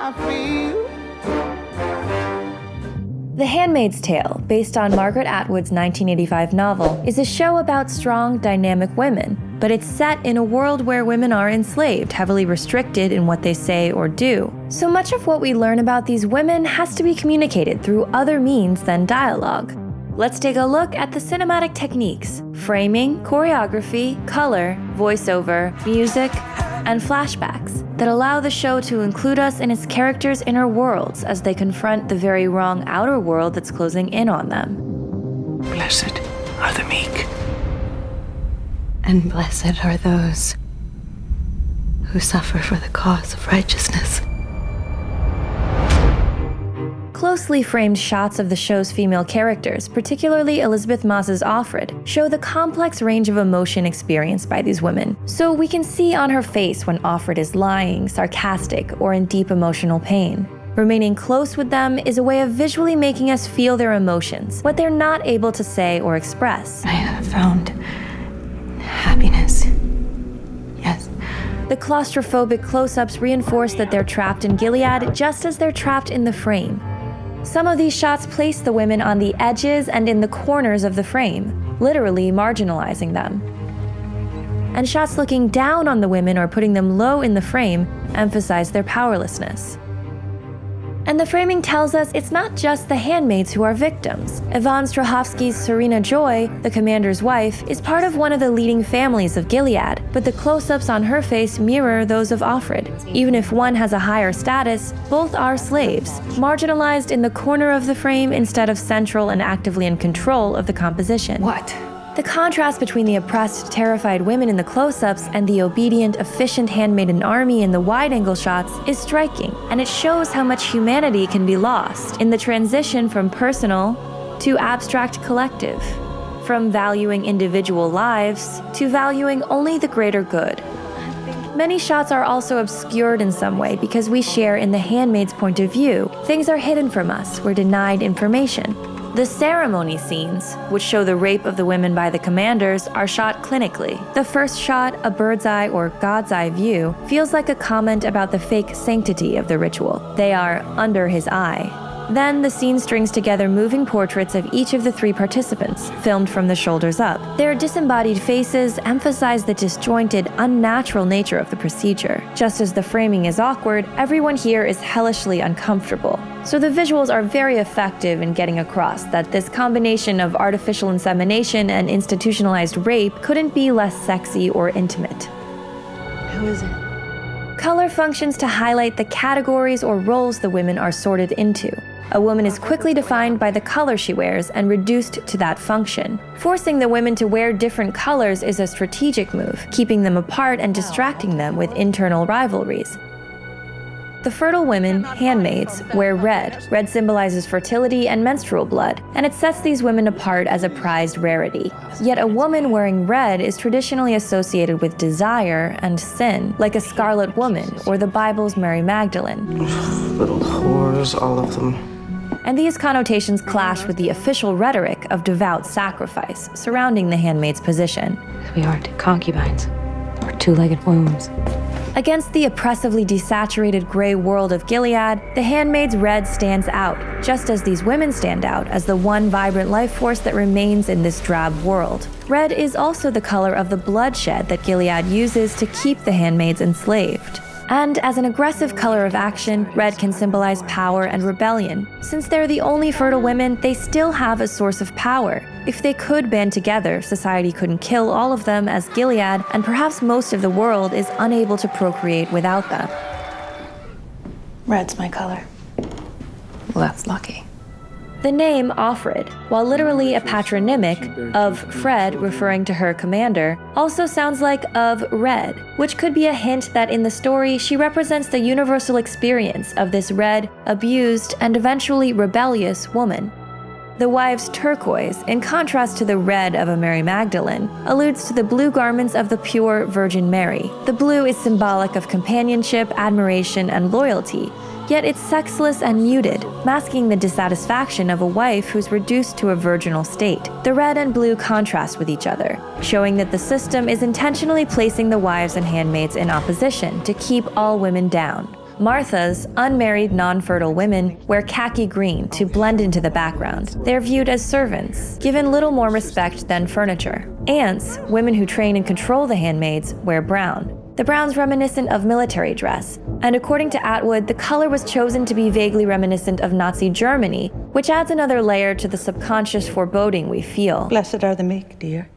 I feel. The Handmaid's Tale, based on Margaret Atwood's 1985 novel, is a show about strong, dynamic women, but it's set in a world where women are enslaved, heavily restricted in what they say or do. So much of what we learn about these women has to be communicated through other means than dialogue. Let's take a look at the cinematic techniques: framing, choreography, color, voiceover, music, and flashbacks that allow the show to include us in its characters' inner worlds as they confront the very wrong outer world that's closing in on them. Blessed are the meek. And blessed are those who suffer for the cause of righteousness. Closely framed shots of the show's female characters, particularly Elizabeth Moss's Offred, show the complex range of emotion experienced by these women. So we can see on her face when Offred is lying, sarcastic, or in deep emotional pain. Remaining close with them is a way of visually making us feel their emotions, what they're not able to say or express. I have found happiness. Yes. The claustrophobic close-ups reinforce that they're trapped in Gilead just as they're trapped in the frame. Some of these shots place the women on the edges and in the corners of the frame, literally marginalizing them. And shots looking down on the women or putting them low in the frame emphasize their powerlessness. And the framing tells us it's not just the handmaids who are victims. Yvonne Strahovski's Serena Joy, the commander's wife, is part of one of the leading families of Gilead, but the close-ups on her face mirror those of Offred. Even if one has a higher status, both are slaves, marginalized in the corner of the frame instead of central and actively in control of the composition. What? The contrast between the oppressed, terrified women in the close-ups and the obedient, efficient handmaiden army in the wide-angle shots is striking, and it shows how much humanity can be lost in the transition from personal to abstract collective, from valuing individual lives to valuing only the greater good. Many shots are also obscured in some way because we share in the handmaid's point of view. Things are hidden from us, we're denied information. The ceremony scenes, which show the rape of the women by the commanders, are shot clinically. The first shot, a bird's eye or God's eye view, feels like a comment about the fake sanctity of the ritual. They are under his eye. Then the scene strings together moving portraits of each of the three participants, filmed from the shoulders up. Their disembodied faces emphasize the disjointed, unnatural nature of the procedure. Just as the framing is awkward, everyone here is hellishly uncomfortable. So the visuals are very effective in getting across that this combination of artificial insemination and institutionalized rape couldn't be less sexy or intimate. Who is it? Color functions to highlight the categories or roles the women are sorted into. A woman is quickly defined by the color she wears and reduced to that function. Forcing the women to wear different colors is a strategic move, keeping them apart and distracting them with internal rivalries. The fertile women, handmaids, wear red. Red symbolizes fertility and menstrual blood, and it sets these women apart as a prized rarity. Yet a woman wearing red is traditionally associated with desire and sin, like a scarlet woman or the Bible's Mary Magdalene. Little whores, all of them. And these connotations clash with the official rhetoric of devout sacrifice surrounding the handmaid's position. We aren't concubines or two-legged wombs. Against the oppressively desaturated gray world of Gilead, the handmaid's red stands out, just as these women stand out as the one vibrant life force that remains in this drab world. Red is also the color of the bloodshed that Gilead uses to keep the handmaids enslaved. And as an aggressive color of action, red can symbolize power and rebellion. Since they're the only fertile women, they still have a source of power. If they could band together, society couldn't kill all of them, as Gilead, and perhaps most of the world, is unable to procreate without them. Red's my color. Well, that's lucky. The name Offred, while literally a patronymic of Fred referring to her commander, also sounds like of red, which could be a hint that in the story she represents the universal experience of this red, abused, and eventually rebellious woman. The wife's turquoise, in contrast to the red of a Mary Magdalene, alludes to the blue garments of the pure Virgin Mary. The blue is symbolic of companionship, admiration, and loyalty, yet it's sexless and muted, masking the dissatisfaction of a wife who's reduced to a virginal state. The red and blue contrast with each other, showing that the system is intentionally placing the wives and handmaids in opposition to keep all women down. Martha's, unmarried, non-fertile women, wear khaki green to blend into the background. They're viewed as servants, given little more respect than furniture. Aunts, women who train and control the handmaids, wear brown. The brown's reminiscent of military dress, and according to Atwood, the color was chosen to be vaguely reminiscent of Nazi Germany, which adds another layer to the subconscious foreboding we feel. Blessed are the meek, dear.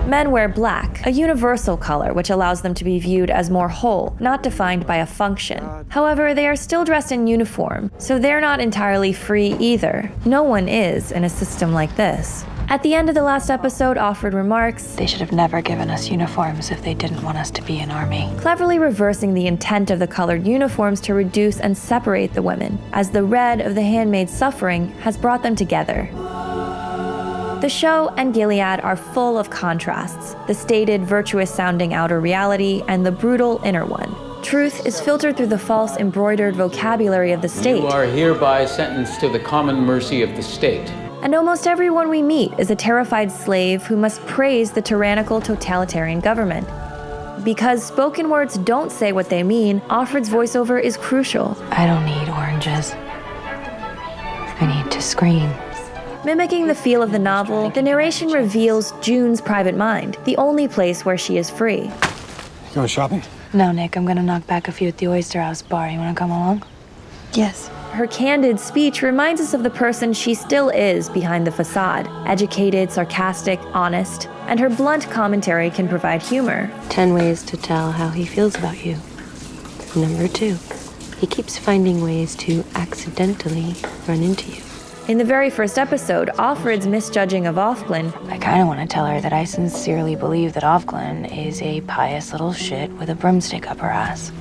Men wear black, a universal color which allows them to be viewed as more whole, not defined by a function. However, they are still dressed in uniform, so they're not entirely free either. No one is in a system like this. At the end of the last episode, Offred remarks, "They should have never given us uniforms if they didn't want us to be an army." cleverly reversing the intent of the colored uniforms to reduce and separate the women, as the red of the handmaid's suffering has brought them together. The show and Gilead are full of contrasts, the stated virtuous-sounding outer reality and the brutal inner one. Truth is filtered through the false embroidered vocabulary of the state. You are hereby sentenced to the common mercy of the state. And almost everyone we meet is a terrified slave who must praise the tyrannical totalitarian government. Because spoken words don't say what they mean, Offred's voiceover is crucial. I don't need oranges. I need to scream. Mimicking the feel of the novel, the narration reveals June's private mind, the only place where she is free. You going shopping? No, Nick, I'm gonna knock back a few at the Oyster House bar. You wanna come along? Yes. Her candid speech reminds us of the person she still is behind the facade, educated, sarcastic, honest, and her blunt commentary can provide humor. 10 ways to tell how he feels about you. Number 2, he keeps finding ways to accidentally run into you. In the very first episode, Offred's misjudging of Ofglin I kinda wanna tell her that I sincerely believe that Ofglin is a pious little shit with a broomstick up her ass.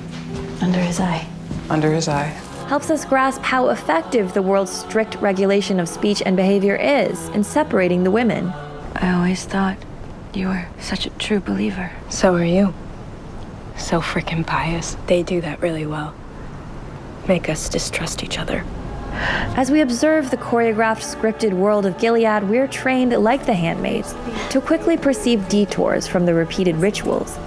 Under his eye. Under his eye. helps us grasp how effective the world's strict regulation of speech and behavior is in separating the women. I always thought you were such a true believer. So are you. So freaking pious. They do that really well. Make us distrust each other. As we observe the choreographed, scripted world of Gilead, we're trained, like the handmaids, to quickly perceive detours from the repeated rituals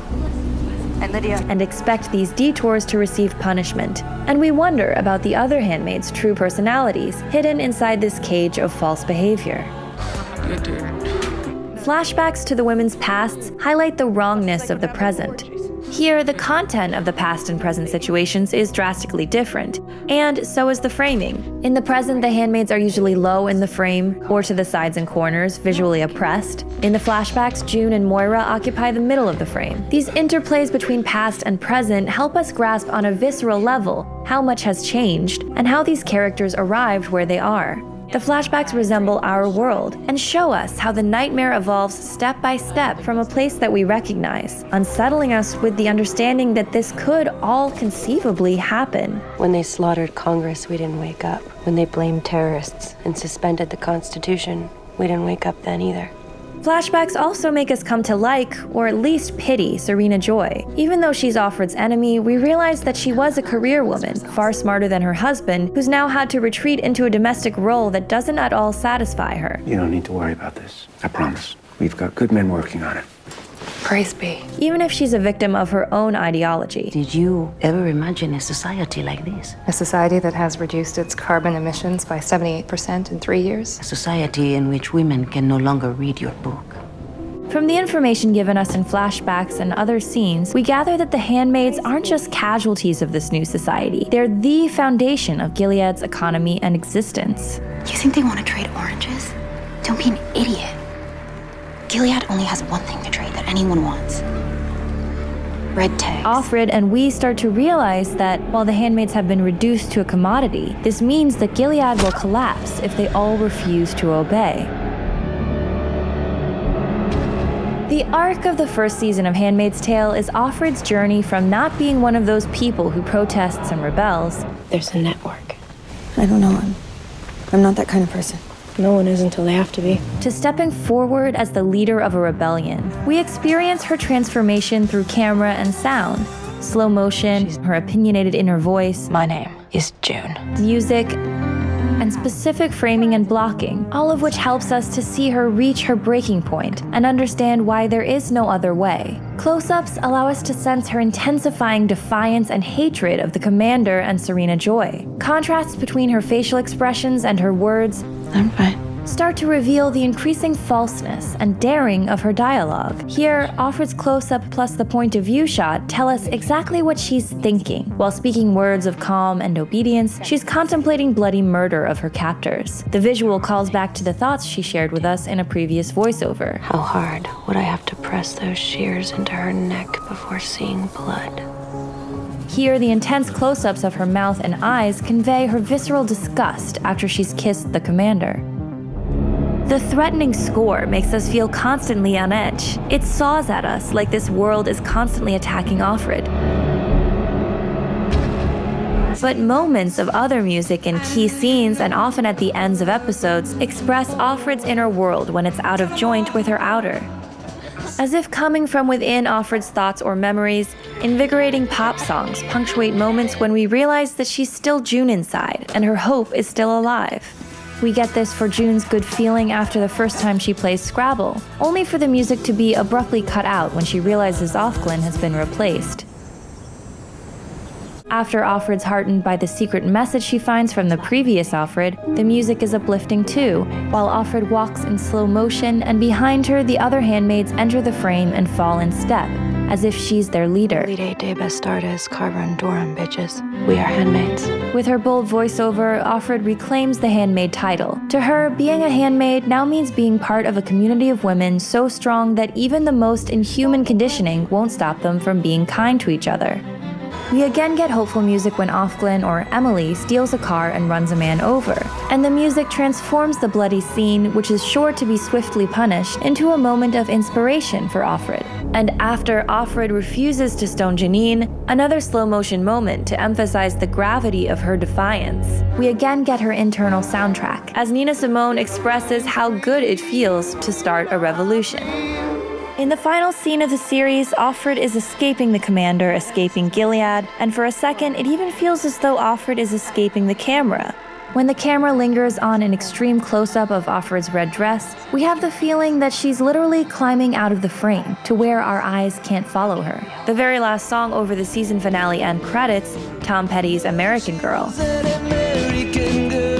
and expect these detours to receive punishment. And we wonder about the other handmaids' true personalities hidden inside this cage of false behavior. Flashbacks to the women's pasts highlight the wrongness of the present. Here, the content of the past and present situations is drastically different, and so is the framing. In the present, the handmaids are usually low in the frame, or to the sides and corners, visually oppressed. In the flashbacks, June and Moira occupy the middle of the frame. These interplays between past and present help us grasp on a visceral level how much has changed, and how these characters arrived where they are. The flashbacks resemble our world and show us how the nightmare evolves step by step from a place that we recognize, unsettling us with the understanding that this could all conceivably happen. When they slaughtered Congress, we didn't wake up. When they blamed terrorists and suspended the Constitution, we didn't wake up then either. Flashbacks also make us come to like, or at least pity, Serena Joy. Even though she's Offred's enemy, we realize that she was a career woman, far smarter than her husband, who's now had to retreat into a domestic role that doesn't at all satisfy her. You don't need to worry about this. I promise. We've got good men working on it. Praise be. Even if she's a victim of her own ideology. Did you ever imagine a society like this? A society that has reduced its carbon emissions by 78% in 3 years. A society in which women can no longer read your book. From the information given us in flashbacks and other scenes, we gather that the handmaids aren't just casualties of this new society. They're the foundation of Gilead's economy and existence. You think they want to trade oranges? Don't be an idiot. Gilead only has one thing to trade that anyone wants. Red tags. Offred and we start to realize that while the handmaids have been reduced to a commodity, this means that Gilead will collapse if they all refuse to obey. The arc of the first season of Handmaid's Tale is Offred's journey from not being one of those people who protests and rebels. There's a network. I don't know. I'm not that kind of person. No one is until they have to be. To stepping forward as the leader of a rebellion. We experience her transformation through camera and sound. Slow motion, her opinionated inner voice, My name is June. music, and specific framing and blocking, all of which helps us to see her reach her breaking point and understand why there is no other way. Close-ups allow us to sense her intensifying defiance and hatred of the commander and Serena Joy. Contrasts between her facial expressions and her words, I'm fine, start to reveal the increasing falseness and daring of her dialogue. Here, Offred's close-up plus the point of view shot tell us exactly what she's thinking. While speaking words of calm and obedience, she's contemplating bloody murder of her captors. The visual calls back to the thoughts she shared with us in a previous voiceover. How hard would I have to press those shears into her neck before seeing blood? Here, the intense close-ups of her mouth and eyes convey her visceral disgust after she's kissed the commander. The threatening score makes us feel constantly on edge. It saws at us like this world is constantly attacking Offred. But moments of other music in key scenes, and often at the ends of episodes, express Offred's inner world when it's out of joint with her outer. As if coming from within Offred's thoughts or memories, invigorating pop songs punctuate moments when we realize that she's still June inside, and her hope is still alive. We get this for June's good feeling after the first time she plays Scrabble, only for the music to be abruptly cut out when she realizes Offglyn has been replaced. After Offred's heartened by the secret message she finds from the previous Offred, the music is uplifting too, while Offred walks in slow motion and behind her the other handmaids enter the frame and fall in step, as if she's their leader. Lide de Bastardes Carver Dorum, bitches. We are handmaids. With her bold voiceover, Offred reclaims the handmaid title. To her, being a handmaid now means being part of a community of women so strong that even the most inhuman conditioning won't stop them from being kind to each other. We again get hopeful music when Offglyn, or Emily, steals a car and runs a man over, and the music transforms the bloody scene, which is sure to be swiftly punished, into a moment of inspiration for Offred. And after Offred refuses to stone Janine, another slow-motion moment to emphasize the gravity of her defiance. We again get her internal soundtrack, as Nina Simone expresses how good it feels to start a revolution. In the final scene of the series, Offred is escaping the commander, escaping Gilead, and for a second, it even feels as though Offred is escaping the camera. When the camera lingers on an extreme close-up of Offred's red dress, we have the feeling that she's literally climbing out of the frame to where our eyes can't follow her. The very last song over the season finale and credits, Tom Petty's American Girl,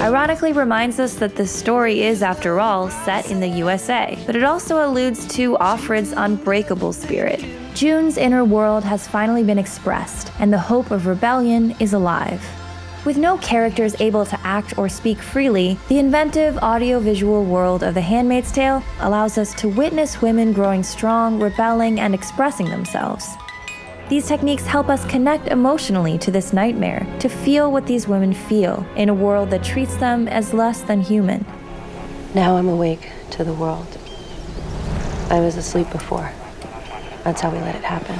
ironically reminds us that the story is, after all, set in the USA, but it also alludes to Offred's unbreakable spirit. June's inner world has finally been expressed, and the hope of rebellion is alive. With no characters able to act or speak freely, the inventive audiovisual world of The Handmaid's Tale allows us to witness women growing strong, rebelling, and expressing themselves. These techniques help us connect emotionally to this nightmare, to feel what these women feel in a world that treats them as less than human. Now I'm awake to the world. I was asleep before. That's how we let it happen.